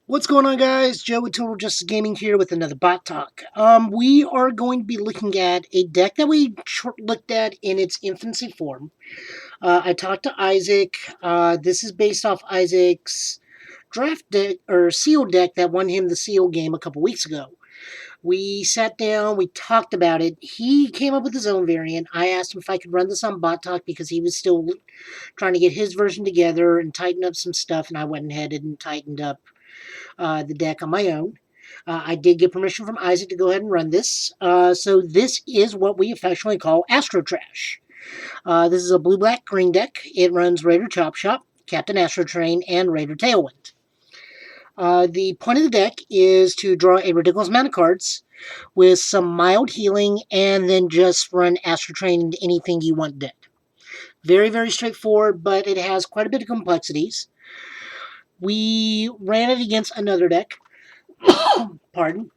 What's going on, guys? Joe with Total Justice Gaming here with another bot talk. We are going to be looking at a deck that we looked at in its infancy form. I talked to Isaac. This is based off Isaac's draft deck or seal deck that won him the seal game a couple weeks ago. We sat down, we talked about it. He came up with his own variant. I asked him if I could run this on bot talk because he was still trying to get his version together and tighten up some stuff, and I went ahead and tightened up the deck on my own. I did get permission from Isaac to go ahead and run this. So this is what we affectionately call Astrotrash. This is a blue-black-green deck. It runs Raider Chopshop, Captain Astrotrain, and Raider Tailwind. The point of the deck is to draw a ridiculous amount of cards with some mild healing and then just run Astrotrain into anything you want dead. Very, very straightforward, but it has quite a bit of complexities. We ran it against another deck, pardon,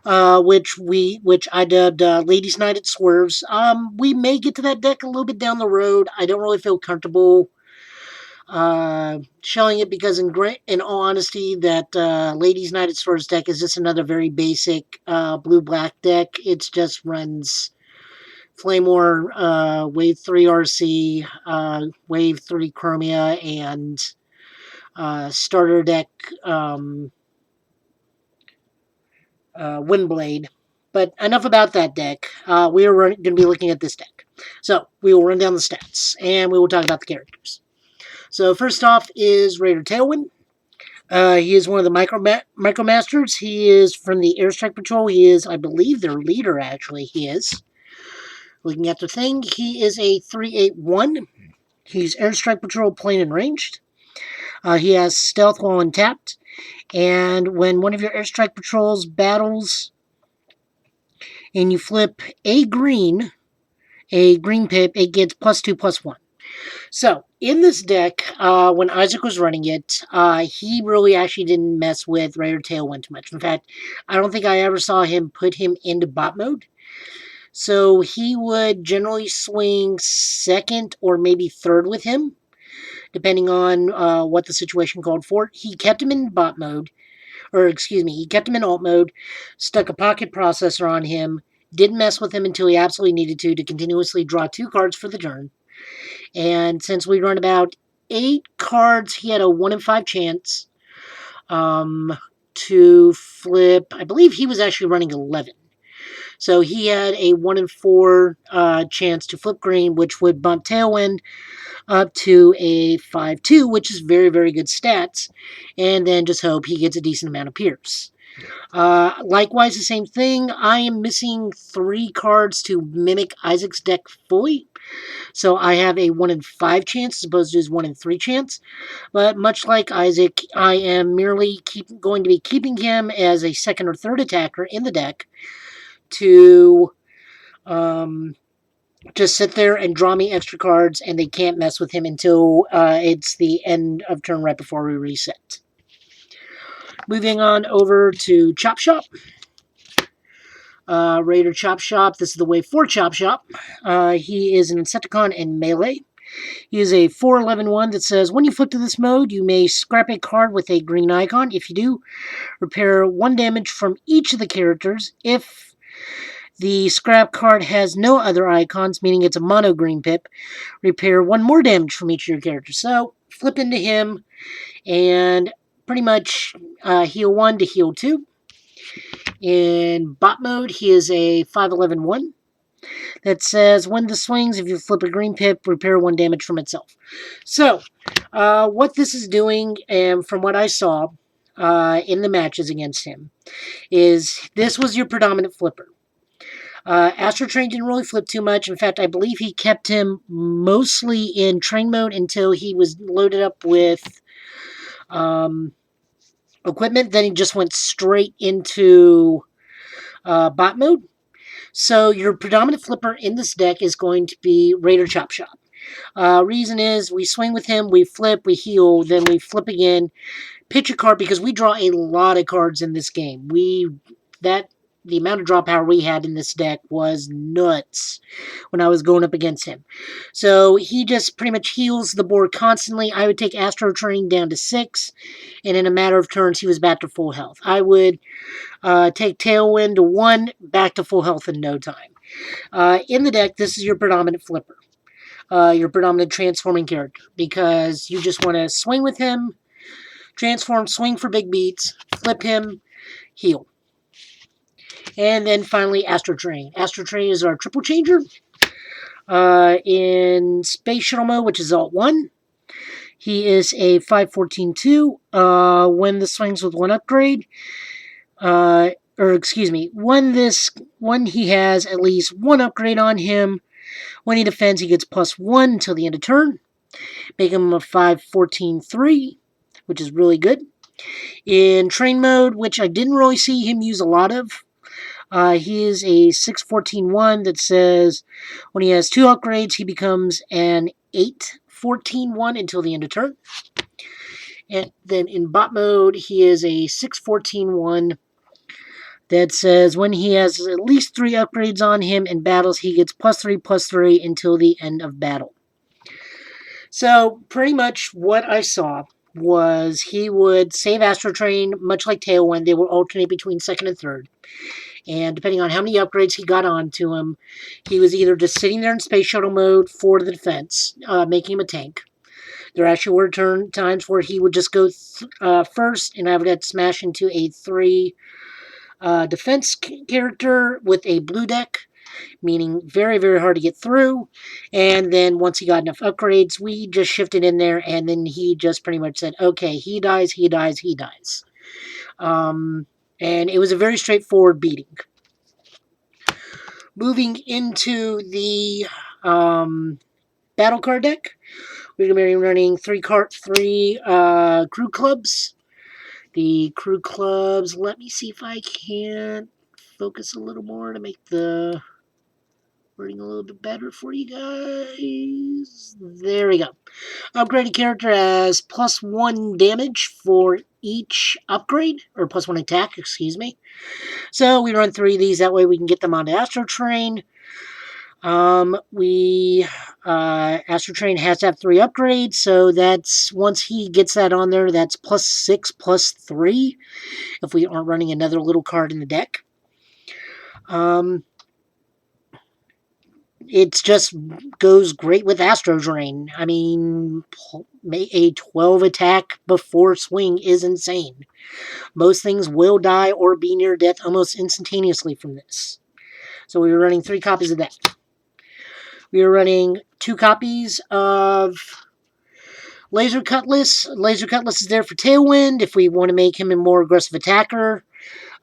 which I dubbed Ladies' Night at Swerves. We may get to that deck a little bit down the road. I don't really feel comfortable showing it because, in all honesty, that Ladies' Night at Swerves deck is just another very basic blue-black deck. It just runs Flame War, Wave 3 RC, Wave 3 Chromia, and starter deck Windblade. But enough about that deck. We are going to be looking at this deck. So we will run down the stats and we will talk about the characters. So first off is Raider Tailwind. He is one of the Micromasters. He is from the Airstrike Patrol. He is, I believe, their leader, actually. He is. Looking at the thing, he is a 3/8/1. He's Airstrike Patrol, plain and ranged. He has Stealth while untapped. And when one of your Airstrike Patrols battles and you flip a green pip, it gets +2/+1. So, in this deck, when Isaac was running it, he really actually didn't mess with Raider Tailwind too much. In fact, I don't think I ever saw him put him into bot mode. So, he would generally swing second or maybe third with him, depending on what the situation called for. He kept him in bot mode. He kept him in alt mode, stuck a pocket processor on him, didn't mess with him until he absolutely needed to continuously draw 2 cards for the turn. And since we run about 8 cards, he had a 1 in 5 chance to flip. I believe he was actually running 11. So he had a 1 in 4 chance to flip green, which would bump Tailwind up to a 5/2, which is very, very good stats. And then just hope he gets a decent amount of Pierce. Likewise, the same thing. I am missing 3 cards to mimic Isaac's deck fully. So I have a 1 in 5 chance as opposed to his 1 in 3 chance. But much like Isaac, I am merely going to be keeping him as a second or third attacker in the deck to just sit there and draw me extra cards, and they can't mess with him until it's the end of turn right before we reset. Moving on over to Chopshop. Raider Chopshop. This is the Wave 4 Chopshop. He is an Insecticon in melee. He is a 4/11/1 that says, when you flip to this mode, you may scrap a card with a green icon. If you do, repair 1 damage from each of the characters. If the scrap card has no other icons, meaning it's a mono green pip, repair 1 more damage from each of your characters. So, flip into him and pretty much heal 1 to heal 2. In bot mode, he is a 5/11/1 that says, when this swings, if you flip a green pip, repair 1 damage from itself. So, what this is doing, and from what I saw in the matches against him, is this was your predominant flipper. Astrotrain didn't really flip too much. In fact, I believe he kept him mostly in train mode until he was loaded up with equipment. Then he just went straight into bot mode. So your predominant flipper in this deck is going to be Raider Chopshop. Reason is we swing with him, we flip, we heal, then we flip again, pitch a card because we draw a lot of cards in this game. the amount of draw power we had in this deck was nuts when I was going up against him. So he just pretty much heals the board constantly. I would take Astrotrain down to 6, and in a matter of turns, he was back to full health. I would take Tailwind to 1, back to full health in no time. In the deck, this is your predominant flipper, your predominant transforming character, because you just want to swing with him, transform, swing for big beats, flip him, heal. And then finally, Astrotrain. Astrotrain is our triple changer. In Space Shuttle mode, which is Alt 1, he is a 5/14/2. When this swings with 1 upgrade, when he has at least 1 upgrade on him, when he defends, he gets +1 until the end of turn. Make him a 5/14/3, which is really good. In train mode, which I didn't really see him use a lot of, he is a 6/14/1 that says when he has 2 upgrades, he becomes an 8/14/1 until the end of turn. And then in bot mode, he is a 6/14/1 that says when he has at least 3 upgrades on him in battles, he gets +3/+3 until the end of battle. So pretty much what I saw was he would save Astrotrain, much like Tailwind. They would alternate between 2nd and 3rd. And depending on how many upgrades he got onto him, he was either just sitting there in Space Shuttle mode for the defense, making him a tank. There actually were times where he would just go first, and I would have to smash into a 3 defense character with a blue deck, meaning very, very hard to get through. And then once he got enough upgrades, we just shifted in there, and then he just pretty much said, okay, he dies, he dies, he dies. And it was a very straightforward beating. Moving into the Battlecar deck, we're going to be running 3 crew clubs. The crew clubs, let me see if I can focus a little more to make the wording a little bit better for you guys. There we go. Upgraded character has +1 damage for each upgrade, or +1 attack, excuse me. So we run 3 of these, that way we can get them onto Astrotrain. Astrotrain has to have 3 upgrades, so that's, once he gets that on there, that's +6/+3 if we aren't running another little card in the deck. It just goes great with Astrotrain. I mean, a 12 attack before swing is insane. Most things will die or be near death almost instantaneously from this. So we were running 3 copies of that. We are running 2 copies of Laser Cutlass. Laser Cutlass is there for Tailwind if we want to make him a more aggressive attacker.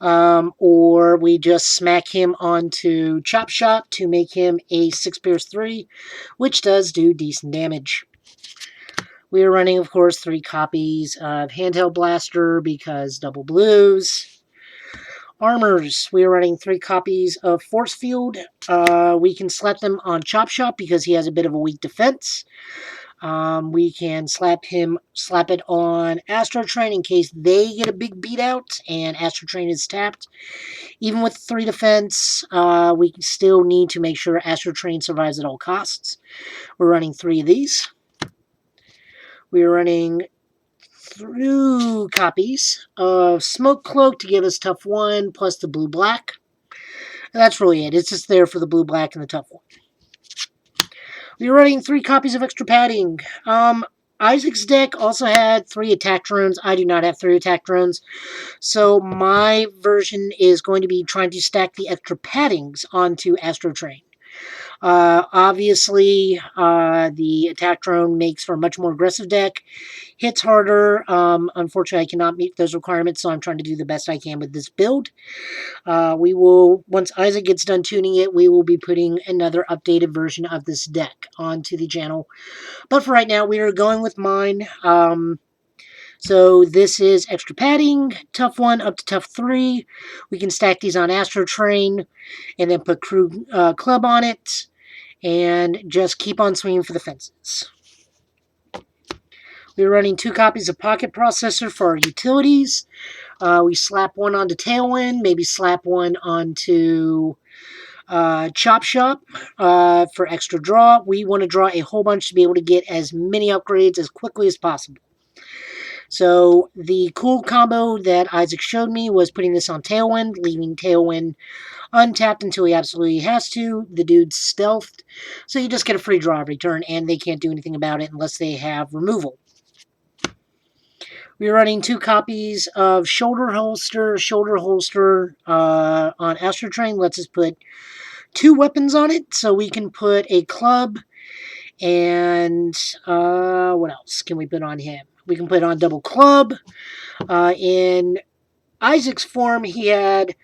Or we just smack him onto Chopshop to make him a 6/3, which does do decent damage. We are running, of course, 3 copies of Handheld Blaster because double blues. Armors, we are running 3 copies of Force Field. We can slap them on Chopshop because he has a bit of a weak defense. We can slap it on Astrotrain in case they get a big beat out and Astrotrain is tapped. Even with 3 defense, we still need to make sure Astrotrain survives at all costs. We're running 3 of these. We are running 2 copies of Smoke Cloak to give us tough 1 plus the blue-black. That's really it. It's just there for the blue-black and the tough 1. We're running 3 copies of extra padding. Isaac's deck also had 3 attack drones. I do not have 3 attack drones. So my version is going to be trying to stack the extra paddings onto Astrotrain. Obviously, the attack drone makes for a much more aggressive deck. Hits harder. Unfortunately, I cannot meet those requirements, so I'm trying to do the best I can with this build. We will, once Isaac gets done tuning it, we will be putting another updated version of this deck onto the channel. But for right now, we are going with mine. So this is extra padding, tough 1 up to tough 3. We can stack these on Astrotrain and then put crew club on it and just keep on swinging for the fences. We're running 2 copies of Pocket Processor for our utilities. We slap one onto Tailwind, maybe slap one onto Chopshop for extra draw. We want to draw a whole bunch to be able to get as many upgrades as quickly as possible. So the cool combo that Isaac showed me was putting this on Tailwind, leaving Tailwind untapped until he absolutely has to. The dude's stealthed, so you just get a free draw every turn, and they can't do anything about it unless they have removal. We're running 2 copies of Shoulder Holster. Shoulder Holster on Astrotrain lets us put 2 weapons on it, so we can put a club and what else can we put on him? We can put on double club. In Isaac's form, he had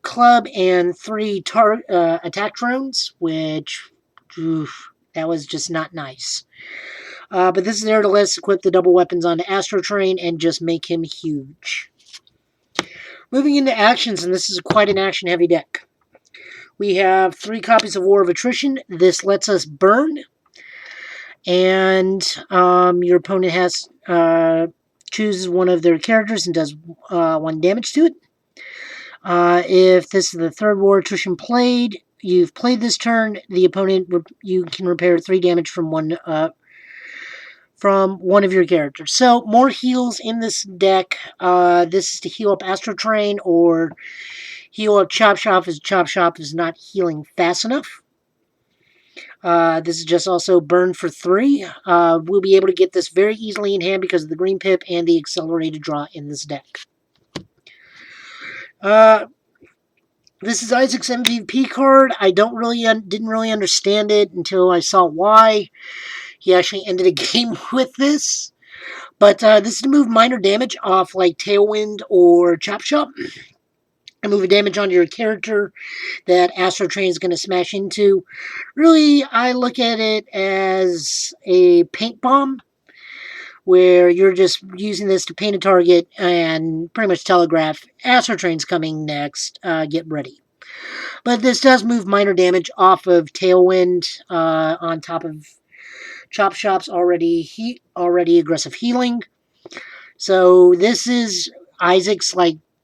club and 3 attack drones, which that was just not nice. But this is there to let us equip the double weapons onto Astrotrain and just make him huge. Moving into actions, and this is quite an action-heavy deck. We have 3 copies of War of Attrition. This lets us burn, and your opponent has chooses one of their characters and does 1 damage to it. If this is the 3rd War of Attrition played, you've played this turn, the opponent, you can repair 3 damage from one of your characters. So, more heals in this deck. This is to heal up Astrotrain or heal up Chopshop, as Chopshop is not healing fast enough. This is just also burn for 3. We'll be able to get this very easily in hand because of the green pip and the accelerated draw in this deck. This is Isaac's MVP card. I didn't really understand it until I saw why he actually ended a game with this. But this is to move minor damage off like Tailwind or Chopshop. And move a damage onto your character that Astrotrain is going to smash into. Really, I look at it as a paint bomb, where you're just using this to paint a target and pretty much telegraph Astrotrain's coming next, get ready. But this does move minor damage off of Tailwind on top of Chopshop's already aggressive healing. So this is Isaac's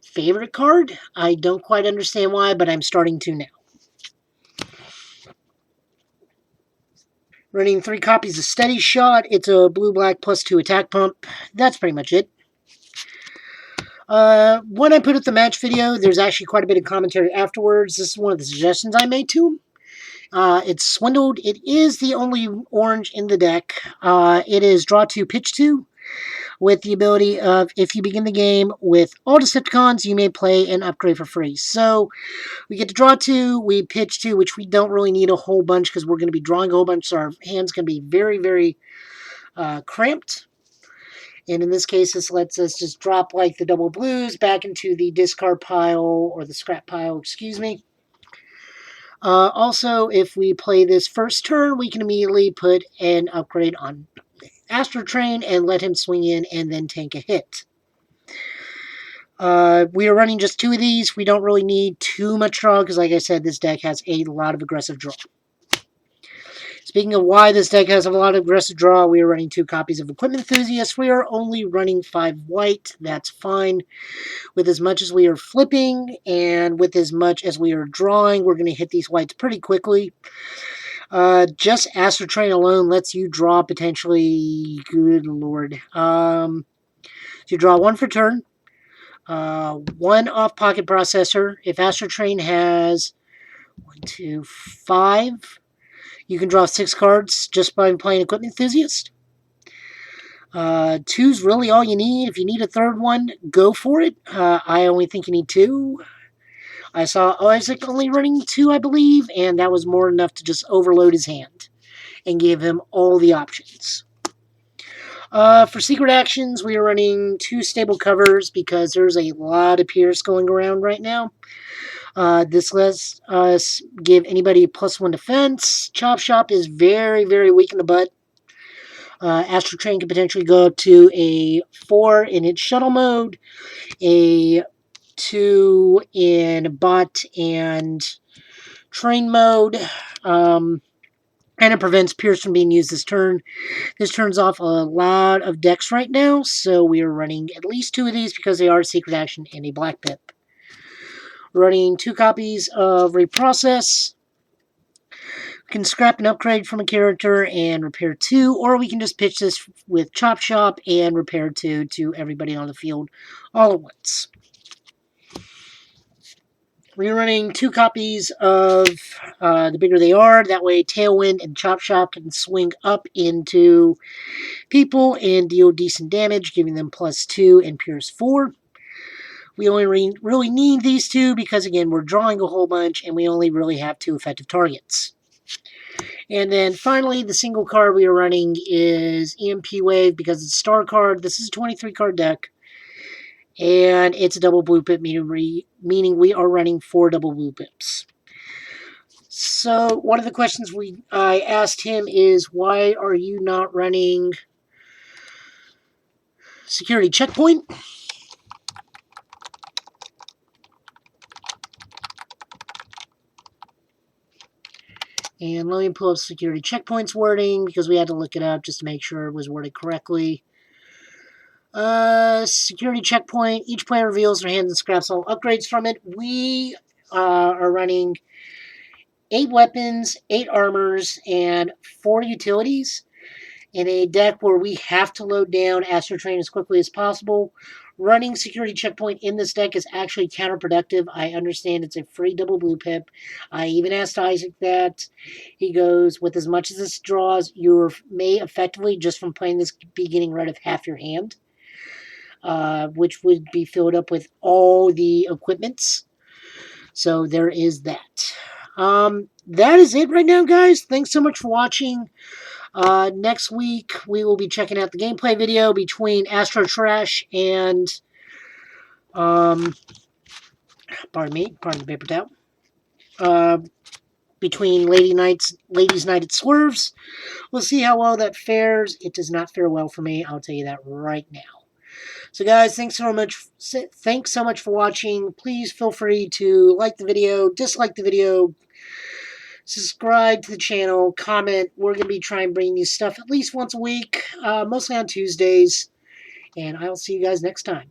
favorite card. I don't quite understand why, but I'm starting to now. Running 3 copies of Steady Shot. It's a blue-black +2 attack pump. That's pretty much it. When I put up the match video, there's actually quite a bit of commentary afterwards. This is one of the suggestions I made to him. It's Swindled. It is the only orange in the deck. It is Draw 2, Pitch 2, with the ability of, if you begin the game with all Decepticons, you may play an upgrade for free. So, we get to draw 2, we pitch 2, which we don't really need a whole bunch because we're going to be drawing a whole bunch, so our hand's going to be very, very cramped. And in this case, this lets us just drop the double blues back into the discard pile, or the scrap pile, excuse me. Also, if we play this first turn, we can immediately put an upgrade on Astrotrain and let him swing in and then tank a hit. We are running just 2 of these. We don't really need too much draw because, like I said, this deck has a lot of aggressive draw. Speaking of why this deck has a lot of aggressive draw, we are running 2 copies of Equipment Enthusiast. We are only running 5 white. That's fine. With as much as we are flipping and with as much as we are drawing, we're going to hit these whites pretty quickly. Just Astrotrain alone lets you draw potentially, good lord. You draw 1 for turn. 1 off Pocket Processor. If Astrotrain has 1, 2, 5, you can draw 6 cards just by playing Equipment Enthusiast. 2's really all you need. If you need a 3rd one, go for it. I only think you need 2. I saw Isaac only running 2, I believe, and that was more enough to just overload his hand and give him all the options. For secret actions, we are running 2 stable covers because there's a lot of Pierce going around right now. This lets us give anybody +1 defense. Chopshop is very, very weak in the butt. Astrotrain can potentially go up to a 4 in its shuttle mode, a 2 in bot and train mode. And it prevents Pierce from being used this turn. This turns off a lot of decks right now, so we are running at least 2 of these because they are Secret Action and a Black Pip. Running 2 copies of Reprocess. We can scrap an upgrade from a character and repair 2, or we can just pitch this with Chopshop and repair 2 to everybody on the field all at once. We're running 2 copies of the bigger they are. That way Tailwind and Chopshop can swing up into people and deal decent damage, giving them +2 and Pierce 4. We only really need these 2 because, again, we're drawing a whole bunch and we only really have 2 effective targets. And then finally, the single card we are running is EMP Wave because it's a star card. This is a 23-card deck. And it's a double blue pip, meaning we are running 4 double blue pips. So one of the questions I asked him is, why are you not running Security Checkpoint? And let me pull up Security Checkpoint's wording because we had to look it up just to make sure it was worded correctly. Security Checkpoint. Each player reveals their hand and scraps all upgrades from it. We are running 8 weapons, 8 armors, and 4 utilities in a deck where we have to load down Astrotrain as quickly as possible. Running Security Checkpoint in this deck is actually counterproductive. I understand it's a free double blue pip. I even asked Isaac that. He goes, with as much as this draws, you may effectively, just from playing this, be getting rid of half your hand. Which would be filled up with all the equipments. So there is that. That is it right now, guys. Thanks so much for watching. Next week, we will be checking out the gameplay video between Astrotrash and, pardon the paper towel, between Ladies Night at Swerves. We'll see how well that fares. It does not fare well for me, I'll tell you that right now. So guys, thanks so much for watching. Please feel free to like the video, dislike the video, subscribe to the channel, comment. We're going to be trying to bring you stuff at least once a week, mostly on Tuesdays. And I'll see you guys next time.